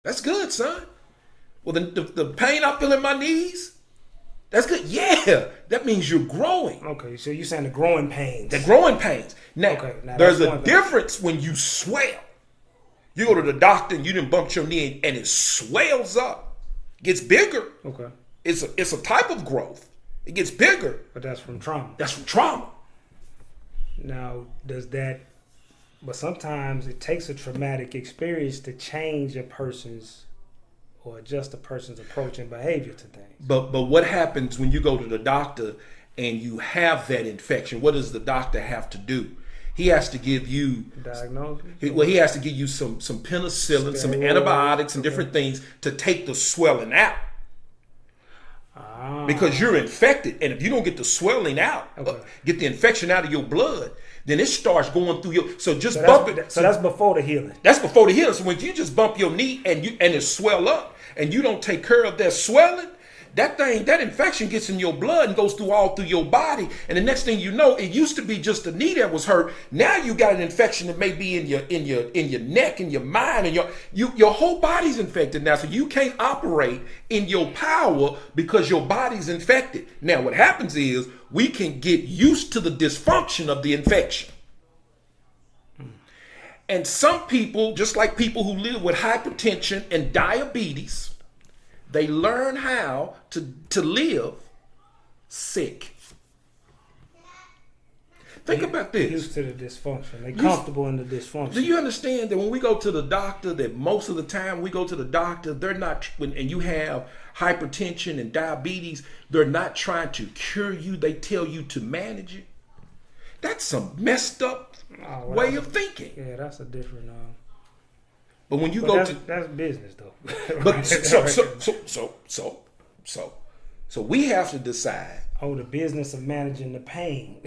That's good, son. Well, the pain I feel in my knees, that's good. Yeah, that means you're growing. Okay, so you're saying the growing pains. The growing pains. Now, Okay, now there's that's a one thing. difference when you swell. You go to the doctor and you didn't bump your knee and it swells up, gets bigger. Okay, It's a type of growth. It gets bigger. but that's from trauma. That's from trauma. Now, does that? But sometimes it takes a traumatic experience to change a person's or adjust a person's approach and behavior to things. But what happens when you go to the doctor and you have that infection? What does the doctor have to do? He has to give you Diagnosis. he has to give you some penicillin, some Steroids. antibiotics, and different things to take the swelling out. Because you're infected, and if you don't get the swelling out, get the infection out of your blood, then it starts going through your. So just bump it. So that's before the healing. That's before the healing. So when you just bump your knee and it swell up, and you don't take care of that swelling, that infection gets in your blood and goes all through your body. And the next thing you know, it used to be just the knee that was hurt. Now you got an infection that may be in your neck, in your mind, and your whole body's infected now. So you can't operate in your power because your body's infected. Now what happens is we can get used to the dysfunction of the infection. And some people, just like people who live with hypertension and diabetes, they learn how to live sick. Think about this. Used to the dysfunction. They comfortable in the dysfunction. Do you understand that when we go to the doctor, that most of the time we go to the doctor, they're not, and you have hypertension and diabetes, they're not trying to cure you. They tell you to manage it. That's some messed up way of thinking. Yeah, that's a different. But when you But go that's, to that's business though. But so we have to decide. Oh, the business of managing the pain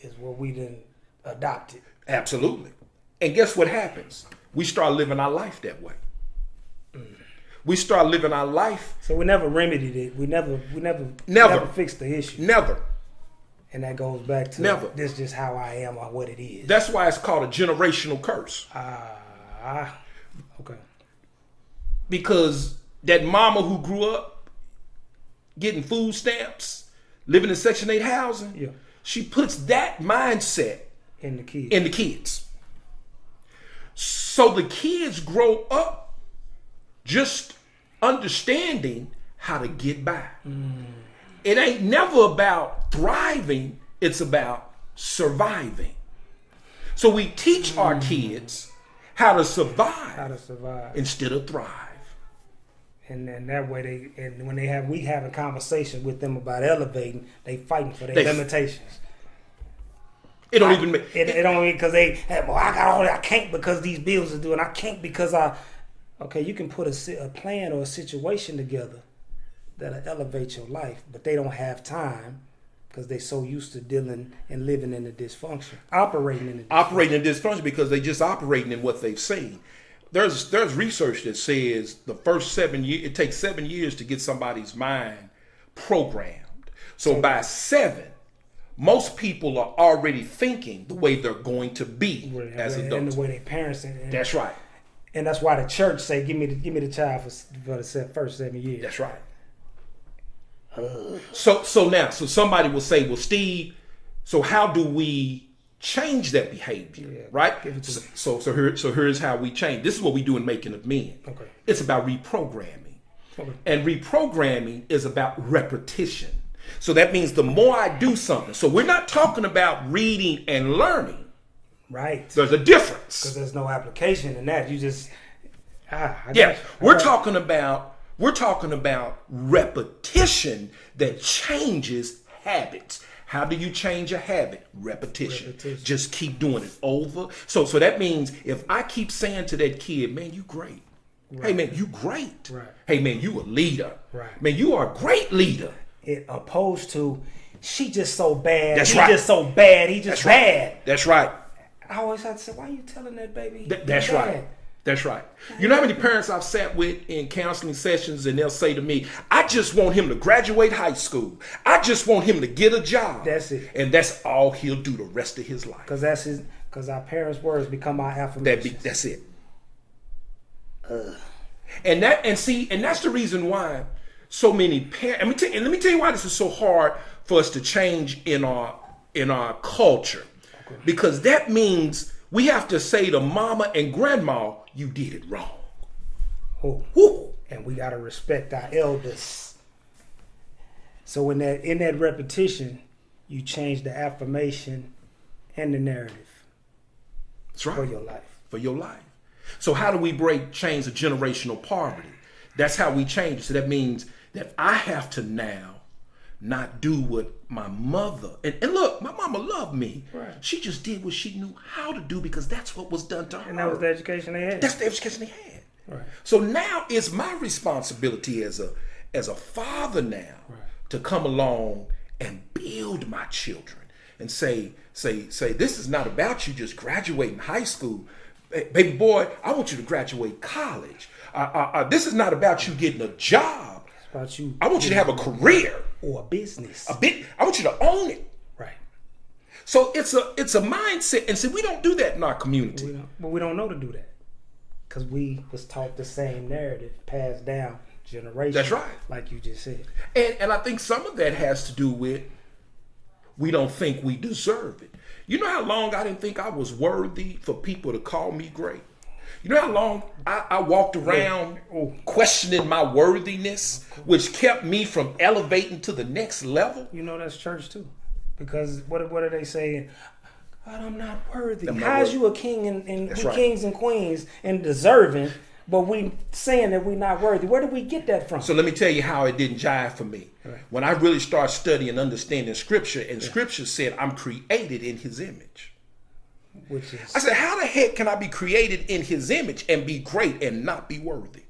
is what we done adopted. Absolutely. And guess what happens? We start living our life that way. We start living our life. So we never remedied it. We never fixed the issue. Never. And that goes back to Never. This is just how I am or what it is. That's why it's called a generational curse. Okay. Because that mama who grew up getting food stamps, living in Section 8 housing, Yeah. she puts that mindset In the kids. in the kids. So the kids grow up just understanding how to get by. It ain't never about thriving, it's about surviving. So we teach our kids how to survive instead of thrive. And then that way when we have a conversation with them about elevating, they fighting for their limitations. It don't even make it don't mean because I got all that. I can't because these bills are due, and I can't because okay, you can put a plan or a situation together that'll elevate your life, but they don't have time because they're so used to dealing and living in the dysfunction, operating in dysfunction because they just operating in what they've seen. There's research that says the first 7 years, it takes 7 years to get somebody's mind programmed. So by 7, most people are already thinking the way they're going to be as adults. And the way their parents. That's right. And that's why the church say, give me the child for the first 7 years. That's right. So somebody will say, well, Steve, so how do we change that behavior? Yeah, right? So here's how we change. This is what we do in Making of Men. Okay. It's about reprogramming. Okay. And reprogramming is about repetition. So that means the more I do something. So we're not talking about reading and learning. Right. There's a difference. Because there's no application in that. You just we're talking about repetition that changes habits. How do you change a habit? Repetition. Just keep doing it over. So that means if I keep saying to that kid, man, you great. Right. Hey man, you great. Right. Hey man, you a leader. Right. Man, you are a great leader. It opposed to she just so bad. That's he right. just so bad. He just bad. That's right. I always had to say, why are you telling that baby? That's right. That's right. You know how many parents I've sat with in counseling sessions and they'll say to me, I just want him to graduate high school. I just want him to get a job. That's it. And that's all he'll do the rest of his life. Because our parents' words become our affirmations. That's it. And that's the reason why so many parents. Let me tell you why this is so hard for us to change in our culture, because that means we have to say to mama and grandma, "You did it wrong." Oh. Woo. And we gotta respect our elders. So in that repetition, you change the affirmation and the narrative. That's right. For your life. For your life. So how do we change the generational poverty? That's how we change it. So that means that I have to now not do what my mother, and look, my mama loved me. Right. She just did what she knew how to do because that's what was done to her. And that was the education they had. That's the education they had. Right. So now it's my responsibility as a father now to come along and build my children and say, this is not about you just graduating high school. Baby boy, I want you to graduate college. This is not about you getting a job. It's about you. I want you to have a career. Or a business. I want you to own it. Right. So it's a mindset. And see, we don't do that in our community. But we don't know to do that. Because we was taught the same narrative passed down generation. That's right. Like you just said. And I think some of that has to do with we don't think we deserve it. You know how long I didn't think I was worthy for people to call me great? You know how long I walked around questioning my worthiness, which kept me from elevating to the next level? You know that's church too. Because what are they saying? God, I'm not worthy. I'm not How's worthy. you a king and we right. kings and queens and deserving, but we saying that we're not worthy? Where did we get that from? So let me tell you how it didn't jive for me. Right. When I really started studying and understanding Scripture, and Scripture said I'm created in His image. Which is, I said, how the heck can I be created in His image and be great and not be worthy?